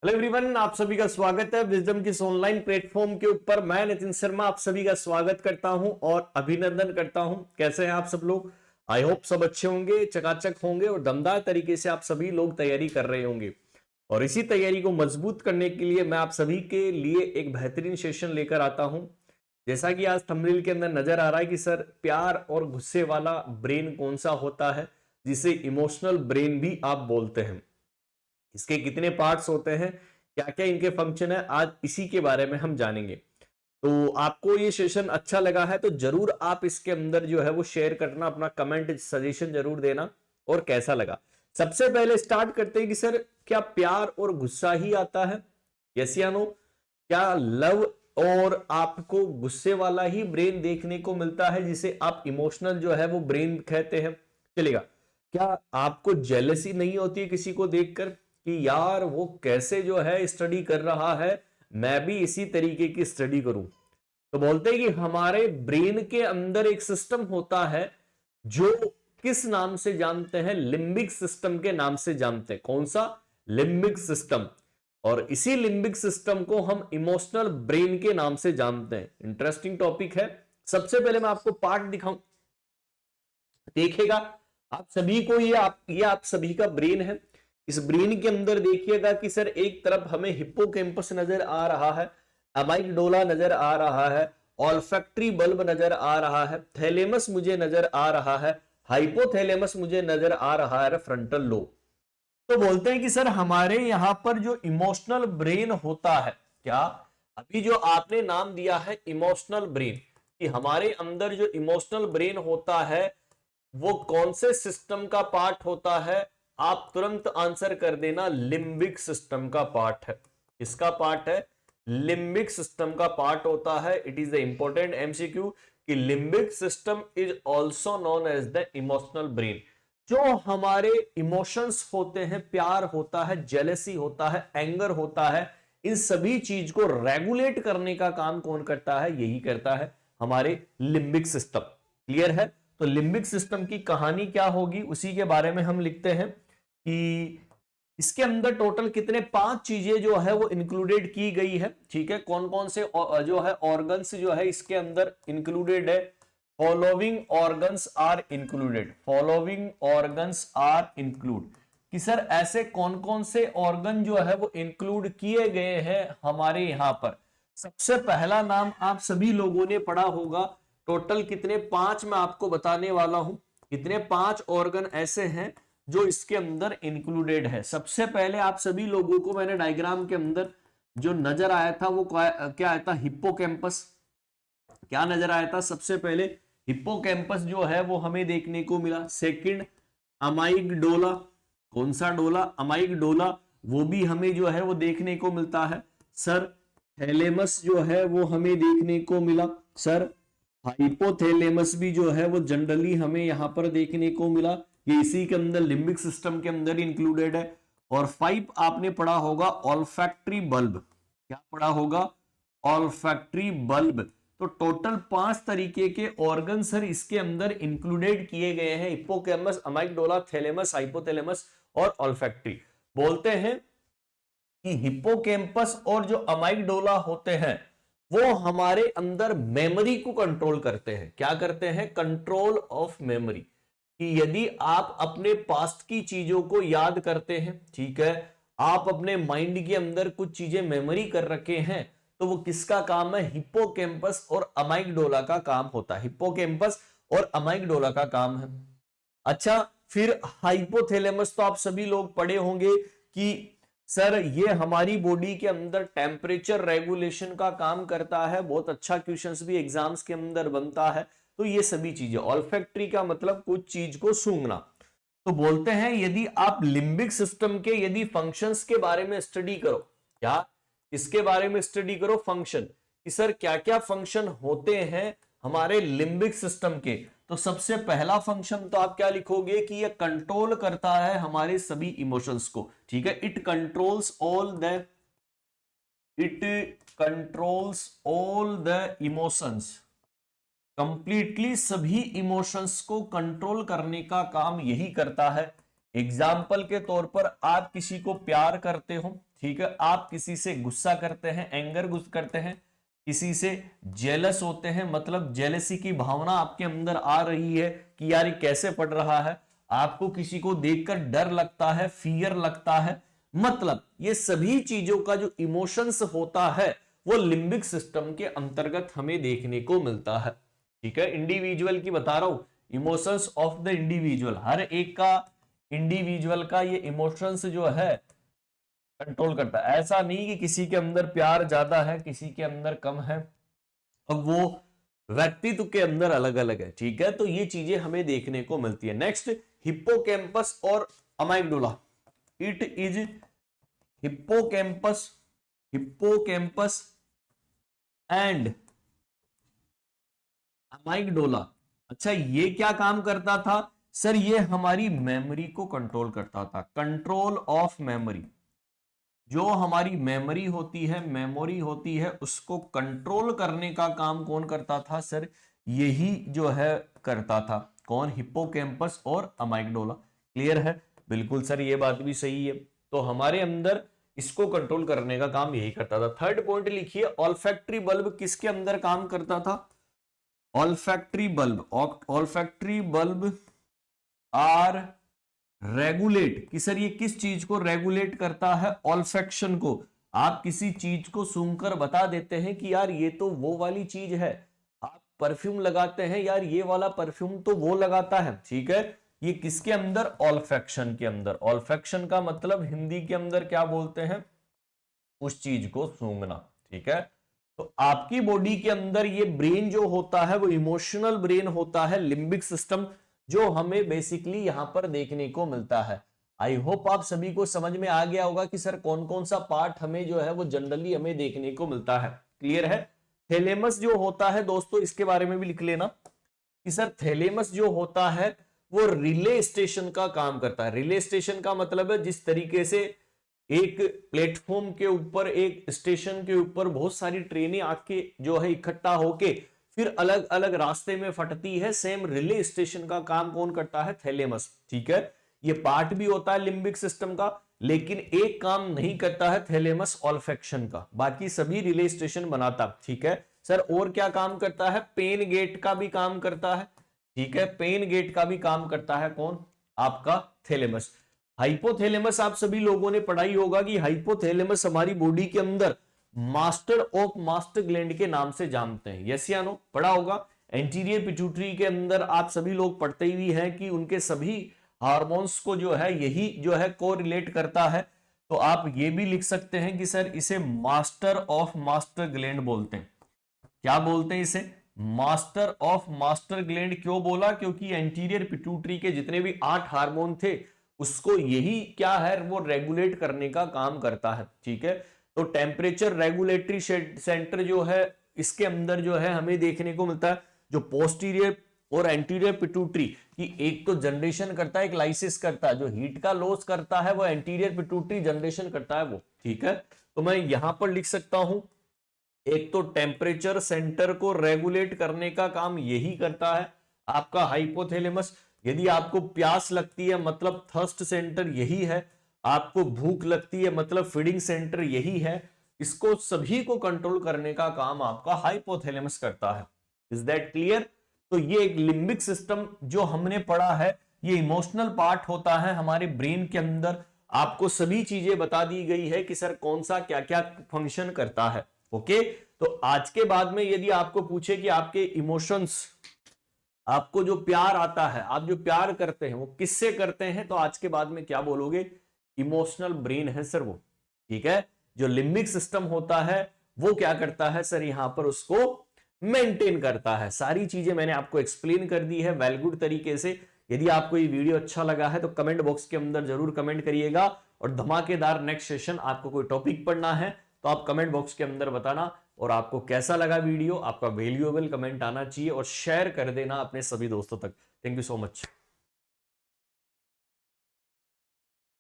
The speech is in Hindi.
हेलो एवरीवन, आप सभी का स्वागत है विजडम किस ऑनलाइन प्लेटफॉर्म के ऊपर। मैं नितिन शर्मा आप सभी का स्वागत करता हूं और अभिनंदन करता हूं। कैसे हैं आप सब लोग? आई होप सब अच्छे होंगे, चकाचक होंगे और दमदार तरीके से आप सभी लोग तैयारी कर रहे होंगे। और इसी तैयारी को मजबूत करने के लिए मैं आप सभी के लिए एक बेहतरीन सेशन लेकर आता हूं। जैसा कि आज थंबनेल के अंदर नजर आ रहा है कि सर प्यार और गुस्से वाला ब्रेन कौन सा होता है, जिसे इमोशनल ब्रेन भी आप बोलते हैं। इसके कितने पार्ट्स होते हैं, क्या क्या इनके फंक्शन है, आज इसी के बारे में हम जानेंगे। तो आपको ये सेशन अच्छा लगा है तो जरूर आप इसके अंदर जो है वो शेयर करना, अपना कमेंट सजेशन जरूर देना और कैसा लगा। सबसे पहले स्टार्ट करते हैं कि सर क्या प्यार और गुस्सा ही आता है, यस या नो? क्या लव और आपको गुस्से वाला ही ब्रेन देखने को मिलता है, जिसे आप इमोशनल जो है वो ब्रेन कहते हैं? चलेगा। क्या आपको जेलसी नहीं होती है किसी को देखकर कि यार वो कैसे जो है स्टडी कर रहा है, मैं भी इसी तरीके की स्टडी करूं? तो बोलते हैं कि हमारे ब्रेन के अंदर एक सिस्टम होता है जो किस नाम से जानते हैं? लिम्बिक सिस्टम के नाम से जानते हैं। कौन सा? Limbic system. और इसी लिम्बिक सिस्टम को हम इमोशनल ब्रेन के नाम से जानते हैं। इंटरेस्टिंग टॉपिक है। सबसे पहले मैं आपको पार्ट दिखाऊं, देखिएगा आप सभी को। ये आप सभी का ब्रेन है। इस ब्रेन के अंदर देखिएगा कि सर एक तरफ हमें हिप्पोकैम्पस नजर आ रहा है, अमाइगडोला नजर आ रहा है, ऑल्फैक्टरी बल्ब नजर आ रहा है, थैलेमस मुझे नजर आ रहा है, हाइपोथैलेमस मुझे नजर आ रहा है, फ्रंटल लोब। तो बोलते हैं कि सर हमारे यहां पर जो इमोशनल ब्रेन होता है, क्या अभी जो आपने नाम दिया है इमोशनल ब्रेन, कि हमारे अंदर जो इमोशनल ब्रेन होता है वो कौन से सिस्टम का पार्ट होता है? आप तुरंत आंसर कर देना, लिम्बिक सिस्टम का पार्ट है। किसका पार्ट है? लिम्बिक सिस्टम का पार्ट होता है। It is the important MCQ कि limbic system is also known as the emotional brain. जो हमारे इमोशंस होते हैं, प्यार होता है, जेलसी होता है, एंगर होता है, इन सभी चीज को रेगुलेट करने का काम कौन करता है? यही करता है हमारे लिम्बिक सिस्टम। क्लियर है? तो लिम्बिक सिस्टम की कहानी क्या होगी उसी के बारे में हम लिखते हैं कि इसके अंदर टोटल कितने 5 चीजें जो है वो इंक्लूडेड की गई है। ठीक है, कौन कौन से जो है ऑर्गन्स जो है इसके अंदर इंक्लूडेड है? Following organs are included. Following organs are include कि सर ऐसे कौन कौन से ऑर्गन जो है वो इंक्लूड किए गए हैं हमारे यहां पर। सबसे पहला नाम आप सभी लोगों ने पढ़ा होगा। टोटल कितने? 5 मैं आपको बताने वाला हूं। कितने? 5 ऑर्गन ऐसे हैं जो इसके अंदर इंक्लूडेड है। सबसे पहले आप सभी लोगों को मैंने डायग्राम के अंदर जो नजर आया था वो क्या आया था? हिप्पोकैम्पस। क्या नजर आया था? सबसे पहले हिप्पोकैम्पस जो है वो हमें देखने को मिला। सेकंड, अमाइगडोला। कौन सा डोला? अमाइगडोला। वो भी हमें जो है वो देखने को मिलता है। सर थैलेमस जो है वो हमें देखने को मिला। सर हाइपोथैलेमस भी जो है वो जनरली हमें यहां पर देखने को मिला। ये इसी के अंदर लिम्बिक सिस्टम के अंदर इंक्लूडेड है। और 5 आपने पढ़ा होगा ऑल्फैक्टरी बल्ब। क्या पढ़ा होगा? Olfactory bulb. तो टोटल 5 तरीके के ऑर्गन सर इसके अंदर इंक्लूडेड किए गए हैं। हिप्पोकैम्पस, अमाइगडोला, थैलेमस, हाइपोथैलेमस और ऑल्फैक्टरी। बोलते हैं कि हिप्पोकैम्पस और जो अमाइगडोला होते हैं वो हमारे अंदर मेमोरी को कंट्रोल करते हैं। क्या करते हैं? Control of memory. कि यदि आप अपने पास्ट की चीजों को याद करते हैं, ठीक है, आप अपने माइंड के अंदर कुछ चीजें मेमोरी कर रखे हैं, तो वो किसका काम है? हिप्पोकैम्पस और अमाइगडोला का काम होता है। हिप्पोकैम्पस और अमाइगडोला का काम है। अच्छा, फिर हाइपोथैलेमस तो आप सभी लोग पढ़े होंगे कि सर ये हमारी बॉडी के अंदर टेम्परेचर रेगुलेशन का काम करता है। बहुत अच्छा क्वेश्चंस भी एग्जाम्स के अंदर बनता है। तो ये सभी चीजें, ऑल्फैक्टरी का मतलब कुछ चीज को सूंघना। तो बोलते हैं यदि आप लिम्बिक सिस्टम के यदि फंक्शंस के बारे में स्टडी करो, क्या इसके बारे में स्टडी करो? फंक्शन, कि सर क्या क्या फंक्शन होते हैं हमारे लिम्बिक सिस्टम के। तो सबसे पहला फंक्शन तो आप क्या लिखोगे कि ये कंट्रोल करता है हमारे सभी इमोशंस को। ठीक है, it controls all the emotions. Completely सभी इमोशंस को कंट्रोल करने का काम यही करता है। एग्जाम्पल के तौर पर आप किसी को प्यार करते हो, ठीक है, आप किसी से गुस्सा करते हैं, एंगर करते हैं, किसी से जेलस होते हैं, मतलब जेलसी की भावना आपके अंदर आ रही है कि यार ये कैसे पढ़ रहा है, आपको किसी को देखकर डर लगता है, फियर लगता है, मतलब ये सभी चीजों का जो इमोशंस होता है वो लिम्बिक सिस्टम के अंतर्गत हमें देखने को मिलता है। ठीक है, इंडिविजुअल की बता रहा हूं, इमोशंस ऑफ द इंडिविजुअल, हर एक का इंडिविजुअल का ये इमोशंस जो है कंट्रोल करता है। ऐसा नहीं कि किसी के अंदर प्यार ज्यादा है, किसी के अंदर कम है, अब वो व्यक्तित्व के अंदर अलग अलग है। ठीक है, तो ये चीजें हमें देखने को मिलती है। नेक्स्ट, हिप्पोकैम्पस और amygdala. It is hippocampus hippocampus and amygdala. अच्छा, ये क्या काम करता था सर? ये हमारी मेमोरी को कंट्रोल करता था, कंट्रोल ऑफ मेमोरी। जो हमारी मेमोरी होती है, मेमोरी होती है, उसको कंट्रोल करने का काम कौन करता था सर? यही जो है करता था। कौन? हिप्पोकैम्पस और अमाइगडोला। क्लियर है? बिल्कुल सर, ये बात भी सही है। तो हमारे अंदर इसको कंट्रोल करने का काम यही करता था। थर्ड पॉइंट लिखिए, ऑल्फैक्टरी बल्ब किसके अंदर काम करता था? Olfactory bulb, olfactory bulb are regulate कि सर ये किस चीज को रेगुलेट करता है? ऑल्फैक्शन को। आप किसी चीज को सूंघकर बता देते हैं कि यार ये तो वो वाली चीज है। आप परफ्यूम लगाते हैं, यार ये वाला परफ्यूम तो वो लगाता है। ठीक है, ये किसके अंदर? ऑल्फैक्शन के अंदर। ऑल्फैक्शन का मतलब हिंदी के अंदर क्या बोलते हैं? उस चीज को सूंघना। ठीक है, तो आपकी बॉडी के अंदर ये ब्रेन जो होता है वो इमोशनल ब्रेन होता है, लिम्बिक सिस्टम, जो हमें बेसिकली यहां पर देखने को मिलता है। आई होप आप सभी को समझ में आ गया होगा कि सर कौन कौन सा पार्ट हमें जो है वो जनरली हमें देखने को मिलता है। क्लियर है? थैलेमस जो होता है दोस्तों, इसके बारे में भी लिख लेना कि सर थैलेमस जो होता है वो रिले स्टेशन का काम करता है। रिले स्टेशन का मतलब है जिस तरीके से एक प्लेटफॉर्म के ऊपर, एक स्टेशन के ऊपर बहुत सारी ट्रेनें आके जो है इकट्ठा होके फिर अलग अलग रास्ते में फटती है, सेम रिले स्टेशन का काम कौन करता है? थैलेमस। ठीक है, ये पार्ट भी होता है लिम्बिक सिस्टम का, लेकिन एक काम नहीं करता है थैलेमस, ऑल्फैक्शन का, बाकी सभी रिले स्टेशन बनाता। ठीक है सर, और क्या काम करता है? पेन गेट का भी काम करता है। ठीक है, पेन गेट का भी काम करता है कौन? आपका थैलेमस। हाइपोथैलेमस आप सभी लोगों ने पढ़ाई होगा कि हाइपोथैलेमस हमारी बॉडी के अंदर मास्टर ऑफ मास्टर ग्लैंड के नाम से जानते हैं। यस या नो? पढ़ा होगा। एंटीरियर पिट्यूटरी के अंदर आप सभी लोग पढ़ते ही हैं कि उनके सभी हार्मोन्स को जो है यही जो है कोरिलेट करता है। तो आप ये भी लिख सकते हैं कि सर इसे मास्टर ऑफ मास्टर ग्लैंड बोलते हैं। क्या बोलते हैं इसे? Master of master gland. क्यों बोला? क्योंकि एंटीरियर पिट्यूटरी के जितने भी 8 हार्मोन थे उसको यही क्या है, वो रेगुलेट करने का काम करता है। ठीक है, तो टेम्परेचर रेगुलेटरी सेंटर जो है इसके अंदर जो है हमें देखने को मिलता है। जो पोस्टीरियर और एंटीरियर पिट्यूटरी की एक तो जनरेशन करता है, एक लाइसिस करता है। जो हीट का लॉस करता है वो एंटीरियर पिट्यूटरी जनरेशन करता है वो। ठीक है, तो मैं यहां पर लिख सकता हूं, एक तो टेम्परेचर सेंटर को रेगुलेट करने का काम यही करता है आपका हाइपोथैलेमस। यदि आपको प्यास लगती है मतलब थर्स्ट सेंटर यही है, आपको भूख लगती है मतलब फीडिंग सेंटर यही है। इसको सभी को कंट्रोल करने का काम आपका हाइपोथैलेमस करता है। Is that clear? तो ये एक लिम्बिक सिस्टम जो हमने पढ़ा है, ये इमोशनल पार्ट होता है हमारे ब्रेन के अंदर। आपको सभी चीजें बता दी गई है कि सर कौन सा क्या क्या फंक्शन करता है। ओके, तो आज के बाद में यदि आपको पूछे कि आपके इमोशंस, आपको जो प्यार आता है, आप जो प्यार करते हैं वो किससे करते हैं, तो आज के बाद में क्या बोलोगे? इमोशनल ब्रेन है सर वो। ठीक है, जो लिम्बिक सिस्टम होता है वो क्या करता है सर? यहां पर उसको मेंटेन करता है। सारी चीजें मैंने आपको एक्सप्लेन कर दी है वेल गुड तरीके से। यदि आपको ये वीडियो अच्छा लगा है तो कमेंट बॉक्स के अंदर जरूर कमेंट करिएगा, और धमाकेदार नेक्स्ट सेशन आपको कोई टॉपिक पढ़ना है तो आप कमेंट बॉक्स के अंदर बताना। और आपको कैसा लगा वीडियो, आपका वैल्यूएबल कमेंट आना चाहिए, और शेयर कर देना अपने सभी दोस्तों तक। Thank you so much.